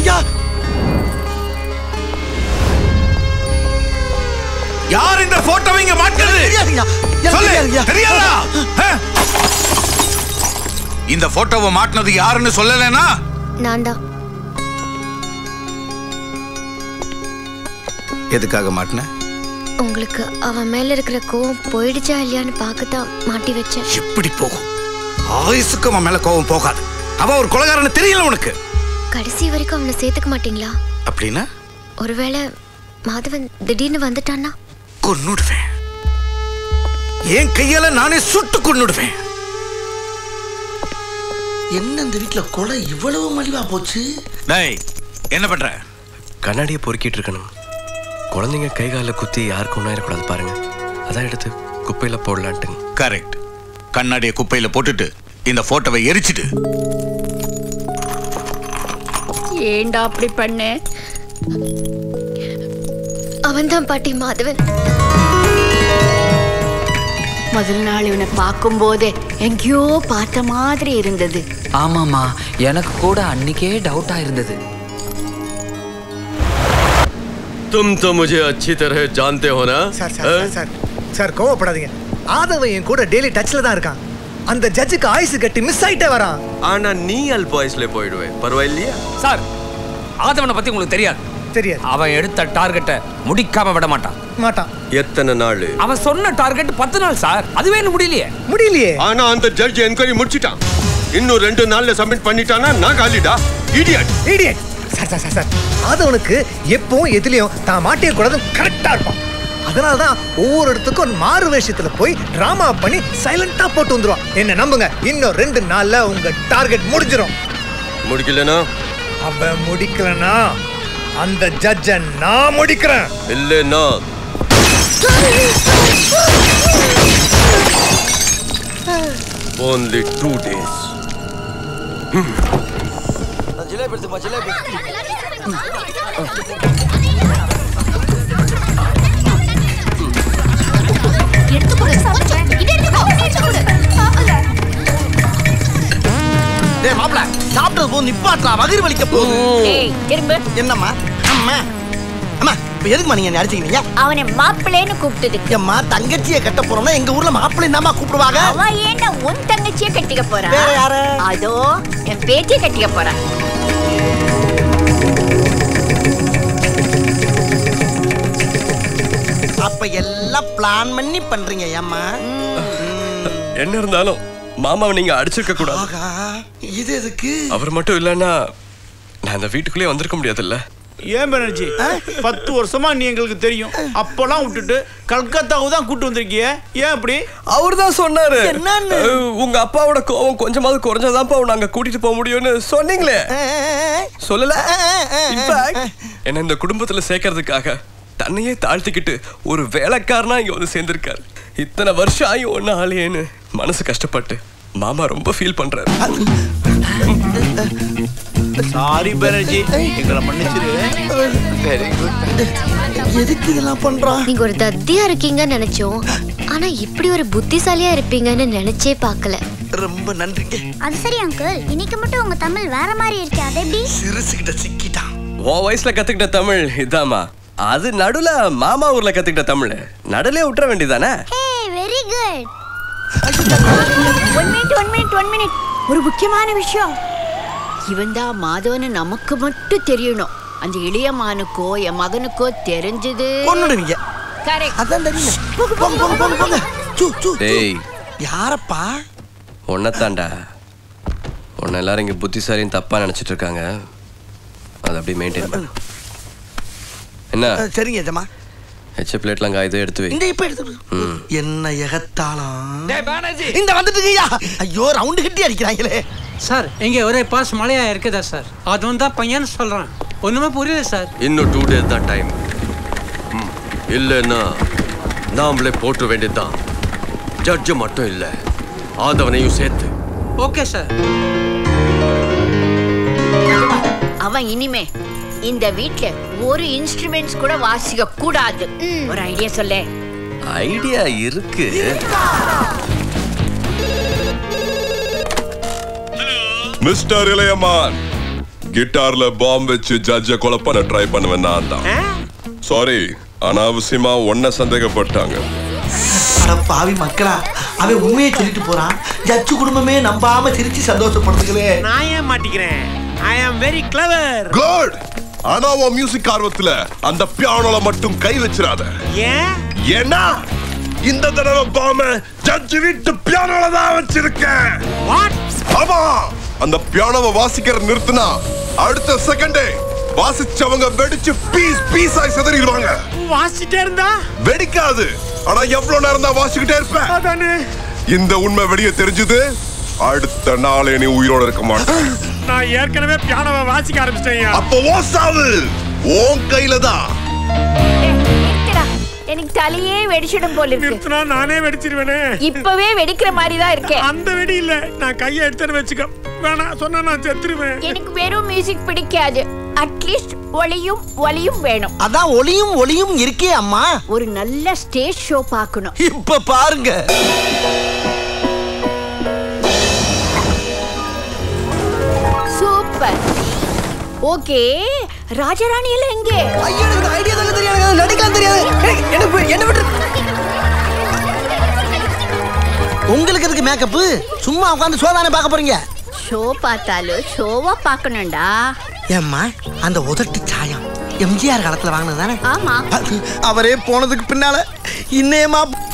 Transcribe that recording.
ஐயா யார் இந்த போட்டோவை இங்க மாட்டது? தெரியாதா? இந்த போட்டோவை மாட்டினது யாருன்னு சொல்லலனா? நான் தான். எதுக்காக மாட்டின? உங்களுக்கு அவன் மேல இருக்கிற கோவம் போயிடுச்சா இல்லையான்னு பார்க்கத்தான் மாட்டி வச்சேன். எப்படி போகும்? ஆயுசுக்கு அவன் மேல கோவம் போகாது. அவன் ஒரு கொலைகாரன்னு தெரியல உனக்கு. கடைசி வரைக்கும் அவனை சேர்த்துக்க மாட்டீங்களா? அப்படின்னா ஒருவேளை மாதவன் திடீர்னு வந்துட்டான்னா கொன்னுடுவேன். என் கையால நானே சுட்டு கொன்னுடுவேன். என்ன இந்த வீட்டுல கொலை இவ்வளவு மலிவா போச்சு? டேய், என்ன பண்ற? கண்ணாடியை பொறுக்கிட்டு இருக்கணும். குழந்தைங்க கை காலில் குத்தி யாருக்கு ஒன்றா இருக்கக்கூடாது பாருங்க. அதான் எடுத்து குப்பையில போடலான்ட்டுங்க. கரெக்ட். கண்ணாடியை குப்பையில போட்டுட்டு இந்த போட்டோவை எரிச்சிட்டு. ஏண்டா அப்படி பண்ண? அவன்தான் பாட்டி மாதவன். முதல் நாள் இவனை பார்க்கும் போதே எங்கேயோ பார்த்த மாதிரி இருந்தது. ஆமாமா, எனக்கு கூட அன்னைக்கே டவுட்டா இருந்தது. तुम तो मुझे अच्छी तरह जानते हो ना? சார் கோவப்படாதீங்க. ஆதவன் என் கூட டெய்லி டச்ல தான் இருக்கான். அந்த ஜட்ஜுக்கு ஆயுசு கட்டி மிஸ் ஆயிட்டே வரான். ஆனா நீ அல்ப வயசுல போயிடுவே, பரவாயில்லையா? சார், ஆதவனை பத்தி உங்களுக்கு தெரியாது. அவன் எடுத்த டார்கெட்டை முடிக்காம விட மாட்டான். எத்தனை நாள்? அவன் சொன்ன டார்கெட் 10 நாள் சார். அதுவே முடியலையே. ஆனா அந்த ஜட்ஜ் என்கொயரி முடிச்சிட்டான். இன்னும் 2 நாள்ல சப்மிட் பண்ணிட்டானா நான் காலிடா. இடியட். சார் ஆதவனுக்கு எப்பவும் எதுலயும் தான் மாட்டிய கூடாது கரெக்டா இருப்பான். அதனாலதான் ஒவ்வொரு இடத்துக்கும் ஒரு மாறு வேஷத்துல போய் டிராமா பண்ணி சைலண்டா போட்டு வந்துருவான். என்ன நம்புங்க, இன்னும் 2 நாள்ல உங்க டார்கெட் முடிஞ்சிடும். முடிக்கலனா? அவன் முடிக்கலனா அந்த ஜட்ஜ நான் முடிக்கிறேன். இல்லனா only 2 days. ஜிலேபி எடுத்துமா, ஜிலேபி. டேய் மாப்ள, சாப்பிட்டது போதும் நிப்பாட்றா, வயிறு வலிக்க போகுது. ஏய் திரும்ப. என்னம்மா? அம்மா அம்மா, இப்ப எதுக்குமா நீங்க அடிச்சீங்க? அவனை மாப்பிள்ளைன்னு கூப்பிட்டதுக்கு. அம்மா, தங்கச்சியை கட்ட போறோம்னா எங்க ஊர்ல மாப்பிள்ளை தான்மா கூப்பிடுவாங்க. அவ ஏன்னா உன் தங்கச்சியை கட்டிக்க போறா? வேற யாரு? அதோ என் பேத்தியை கட்டிக்க போறா. அப்ப எல்லாம் பிளான் பண்ணி பண்றீங்க ஏம்மா? என்ன இருந்தாலும் மாமாவை நீங்க அடிச்சிருக்க கூடாது. இது எதுக்கு? அவர் மட்டும் இல்லைன்னா நான் இந்த வீட்டுக்குள்ளே வந்திருக்க முடியாதுல்ல. ஏன் பானர்ஜி, 10 வருஷமா நீ எங்களுக்கு தெரியும். அப்பெல்லாம் விட்டுட்டு கல்கத்தாவுக்கு தான் கூட்டு வந்திருக்கிய. ஏன் அப்படி? அவர் தான் சொன்னாரு, உங்க அப்பாவோட கோவம் கொஞ்சமாவது குறைஞ்சதான்ப்பா நாங்க கூட்டிட்டு போக முடியும்னு சொன்னீங்களே. சொல்லல? என்ன இந்த குடும்பத்துல சேர்க்கறதுக்காக தன்னையே தாழ்த்திக்கிட்டு ஒரு வேலைக்காரனா இங்க வந்து சேர்ந்திருக்காரு. இத்தனை வருஷம் ஆகி ஒன்னு ஆலையேன்னு மனசு கஷ்டப்பட்டு மாமா ரொம்ப ஃபீல் பண்றாரு. சாரி பானர்ஜி, எங்களை மன்னிச்சிரு. Very good. எதுக்கு இதெல்லாம் பண்றோம்? நீங்க ஒரு தத்தியா இருக்கீங்கன்னு நினைச்சோம். ஆனா இப்படி ஒரு புத்திசாலியா இருப்பீங்கன்னு நினைச்சே பார்க்கல. ரொம்ப நன்றிங்க. அது சரி அங்கிள், இன்னைக்கு மட்டும் உங்க தமிழ் வேற மாதிரி இருக்கு. அது எப்படி? சிறுசுகிட்ட சிக்கிட்டான். உன் வயசுல கத்துக்கிட்ட தமிழ் இதாமா. அது நடுல மாமா ஊர்ல கத்துக்கிட்ட தமிழ் நடுலே விட்டுற வேண்டியதானே? ஹே, வெரி குட். One minute. ஒரு முக்கியமான விஷயம். இவன் தான் மாதவன்னு நமக்கு மட்டும் தெரியணும். அந்த இளையமானுக்கோ என் மகனுக்கோ தெரிஞ்சது கொன்னுடுவீங்க. கரெக்ட். அதான் தெரியும். போங்க. டேய், யாரப்பா? ஒன்னத்தாண்டா. உன்னை எல்லாரும் இங்க புத்திசாலின்னு தப்பா நினைச்சிட்டு இருக்காங்க. அதை அப்படியே மெயின்டைன் பண்ணு. என்ன? சரிங்க ஜமா. எச்ச பிளேட்லாம் காய்து எடுத்து வை. இந்த இப்ப எடுத்து. என்ன எகத்தாளம். டேய் பானர்ஜி, இந்த வந்துட்டீங்கயா. ஐயோ, ரவுண்ட் கட்டி அடிக்கிறாங்களே. சார், இங்க ஒரே பாஸ் மழையா இருக்குதா சார்? அது வந்தா பையன் சொல்றான். ஒண்ணுமே புரியல சார். இன்னும் 2 days தான் டைம். இல்லைன்னா நாமளே போட்டு வேண்டியதுதான். ஜட்ஜு மட்டும் இல்ல, ஆதவனையும் சேர்த்து. Okay sir. அவன் இனிமே இந்த வீட்ல ஒரு இன்ஸ்ட்ருமெண்ட்ஸ் கூட வாசிக்க கூடாது. ஒரு ஐடியா சொல்லே. ஐடியா இருக்கு. மிஸ்டர் இளையமான், கிட்டார்ல பாம்பு வச்சு ஜட்ஜ கொலை பண்ண ட்ரை பண்ணுவேன் நான் தான். சாரி, அனாவசியமா ஒன்ன சந்தேகப்பட்டாங்க. அட பாவி மக்களா, அவன் உண்மையை சொல்லிட்டு போறான். ஜட்ஜு குடும்பமே நம்பாம சிரிச்சு சந்தோஷப்படுறதுங்களே. நான் ஏன் மாட்டிக்கிறேன்? ஐ அம் வெரி கிளவர். குட். ஆனா உன் மியூசிக் ஆர்வத்துல அந்த பியானோல மட்டும் கை வச்சிராத. ஏன்? ஏன்னா இந்த தடவை பாம்பு ஜட்ஜ் வீட்டு பியானோல தான் வச்சிருக்கேன். வாட்? ஆமா, அந்த பியானோவை வாசிக்கிற நிறுத்தினா அடுத்த செகண்டே வாசிச்சவங்க வெடிச்சு பீஸ் பீஸ் ஆகி சிதறிடுவாங்க. வாசிட்டே இருந்தா வெடிக்காது. ஆனா எவ்வளவு நேரம் தான் வாசிக்கிட்டே இருப்பேன். அதானே. இந்த உண்மை வெளியே தெரிஞ்சது அடுத்த நாளே நீ உயிரோட இருக்க மாட்டேன். நான் ஏற்கனவே பியானோவை வாசிக்க ஆரம்பிச்சிட்டேன். அப்போ ஓசாவு உன் கையில தான். எனக்கு தலையே வெடிச்சிடும் போல இருக்கு. நிறுத்தினா நானே வெடிச்சிருவேனே. இப்பவே வெடிக்கிற மாதிரி தான் இருக்கேன். அந்த வெடி இல்ல, நான் கையை எடுத்துன்னு வச்சுக்க. வேணா சொன்னா நான் செத்துருவேன். எனக்கு வெறும் மியூசிக் பிடிக்காது. அட்லீஸ்ட் ஒளியும் வேணும். அதான் ஒளியும் இருக்கே அம்மா. ஒரு நல்ல ஸ்டேஜ் ஷோ பார்க்கணும். இப்ப பாருங்க. சூப்பர். ஓகே, ராஜராணி எல்லாம் எங்கே? ஐயோ, எனக்கு ஐடியா தாங்க தெரியாது, நடிக்கலாம் தெரியாது. என்ன விட்டு உங்களுக்கு எதுக்கு மேக்கப்? சும்மா உட்காந்து ஷோ தானே பார்க்க போறீங்க. ஷோ பார்த்தாலும் ஷோவா பார்க்கணும்டா. ஏம்மா, அந்த உதட்டு சாயம் எம்ஜிஆர் காலத்துல வாங்கினது தானே? ஆமா. அவரே போனதுக்கு பின்னால இன்னேமா